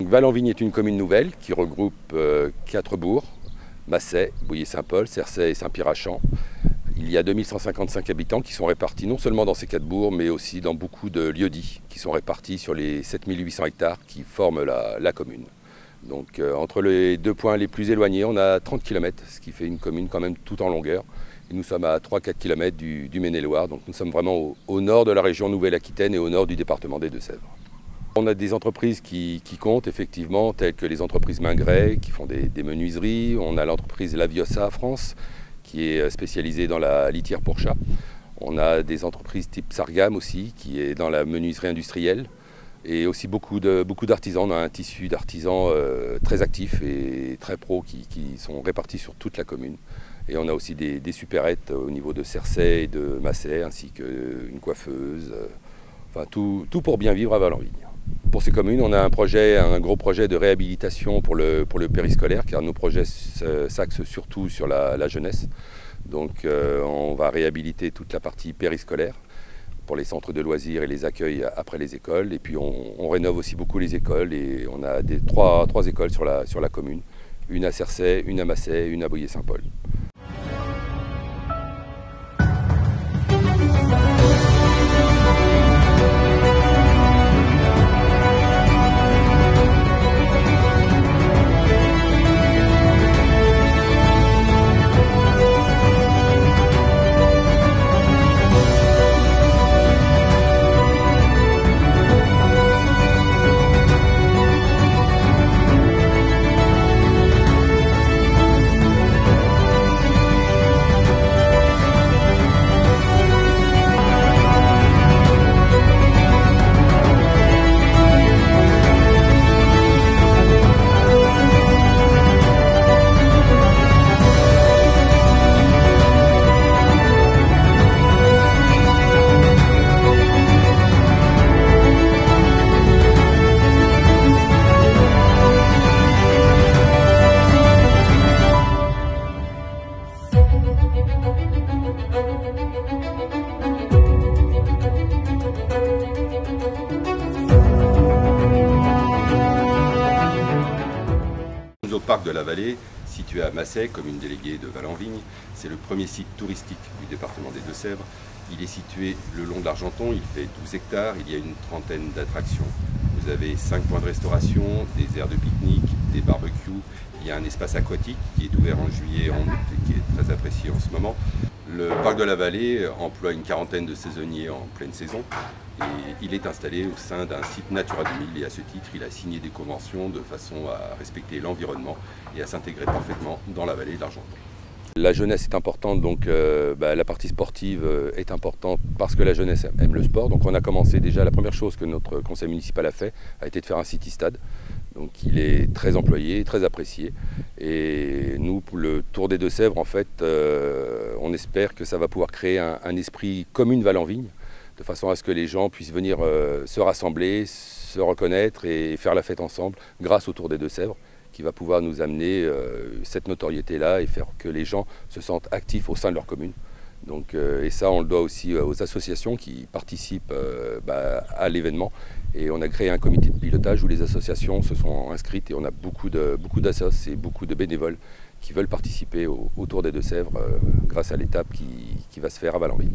Donc Valenvigne est une commune nouvelle qui regroupe 4 bourgs, Massey, Bouillé-Saint-Paul, Cercey et Saint-Pierre-à-Champ. Il y a 2155 habitants qui sont répartis non seulement dans ces 4 bourgs, mais aussi dans beaucoup de lieux-dits qui sont répartis sur les 7800 hectares qui forment la commune. Donc entre les 2 points les plus éloignés, on a 30 km, ce qui fait une commune quand même tout en longueur. Et nous sommes à 3-4 km du Maine-et-Loire, donc nous sommes vraiment au nord de la région Nouvelle-Aquitaine et au nord du département des Deux-Sèvres. On a des entreprises qui comptent effectivement, telles que les entreprises Mingray, qui font des menuiseries. On a l'entreprise Laviosa France, qui est spécialisée dans la litière pour chat. On a des entreprises type Sargam aussi, qui est dans la menuiserie industrielle. Et aussi beaucoup d'artisans. On a un tissu d'artisans très actif et très pro qui sont répartis sur toute la commune. Et on a aussi des supérettes au niveau de Cercey et de Massey, ainsi qu'une coiffeuse. Enfin, tout pour bien vivre à Valenvigne. Pour ces communes, on a un gros projet de réhabilitation pour le périscolaire, car nos projets s'axent surtout sur la jeunesse. Donc on va réhabiliter toute la partie périscolaire pour les centres de loisirs et les accueils après les écoles. Et puis on rénove aussi beaucoup les écoles et on a trois écoles sur la commune. Une à Cercey, une à Massey, une à Bouillé-Saint-Paul. Au parc de la Vallée, situé à Massey, commune déléguée de Valenvigne, c'est le premier site touristique du département des Deux-Sèvres. Il est situé le long de l'Argenton, il fait 12 hectares, il y a une trentaine d'attractions. Vous avez 5 points de restauration, des aires de pique-nique, des barbecues. Il y a un espace aquatique qui est ouvert en juillet et en août et qui est très apprécié en ce moment. Le parc de la Vallée emploie une quarantaine de saisonniers en pleine saison et il est installé au sein d'un site Natura 2000 et à ce titre il a signé des conventions de façon à respecter l'environnement et à s'intégrer parfaitement dans la vallée de l'Argenton. La jeunesse est importante, donc la partie sportive est importante parce que la jeunesse aime le sport. Donc on a commencé déjà, la première chose que notre conseil municipal a fait a été de faire un city-stade. Donc il est très employé, très apprécié. Et nous, pour le Tour des Deux-Sèvres, en fait, on espère que ça va pouvoir créer un esprit commune Valenvigne, de façon à ce que les gens puissent venir se rassembler, se reconnaître et faire la fête ensemble grâce au Tour des Deux-Sèvres, qui va pouvoir nous amener cette notoriété-là et faire que les gens se sentent actifs au sein de leur commune. Donc, et ça, on le doit aussi aux associations qui participent à l'événement. Et on a créé un comité de pilotage où les associations se sont inscrites et on a beaucoup d'associations et beaucoup de bénévoles qui veulent participer au Tour des Deux-Sèvres grâce à l'étape qui va se faire à Valenvigne.